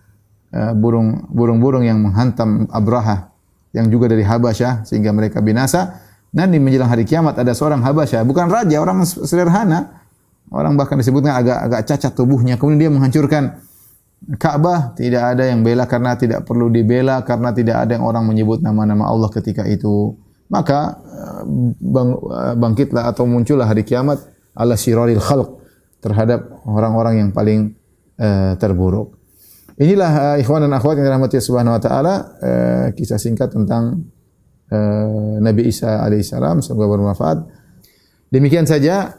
burung-burung yang menghantam Abraha yang juga dari Habasyah sehingga mereka binasa. Nanti menjelang hari kiamat ada seorang Habasyah, bukan raja, orang sederhana. Orang bahkan disebutkan agak cacat tubuhnya. Kemudian dia menghancurkan Ka'bah, tidak ada yang bela karena tidak perlu dibela, karena tidak ada yang orang menyebut nama-nama Allah ketika itu. Maka bangkitlah atau muncullah hari kiamat ala syiraril khalq, terhadap orang-orang yang paling terburuk. Inilah ikhwan dan akhwat yang dirahmati Subhanahu wa taala, kisah singkat tentang Nabi Isa alaihissalam, semoga bermanfaat. Demikian saja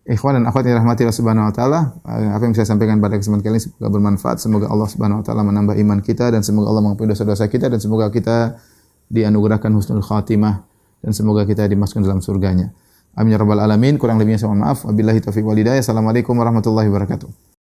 ikhwan dan akhwat yang dirahmati Allah Subhanahu wa taala, apa yang saya sampaikan pada kesempatan kali ini semoga bermanfaat. Semoga Allah Subhanahu wa taala menambah iman kita, dan semoga Allah mengampuni dosa-dosa kita, dan semoga kita dianugerahkan husnul khatimah, dan semoga kita dimasukkan dalam surganya. Amin ya rabbal alamin. Kurang lebihnya saya mohon maaf. Wabillahi taufiq wal hidayah. Assalamualaikum warahmatullahi wabarakatuh.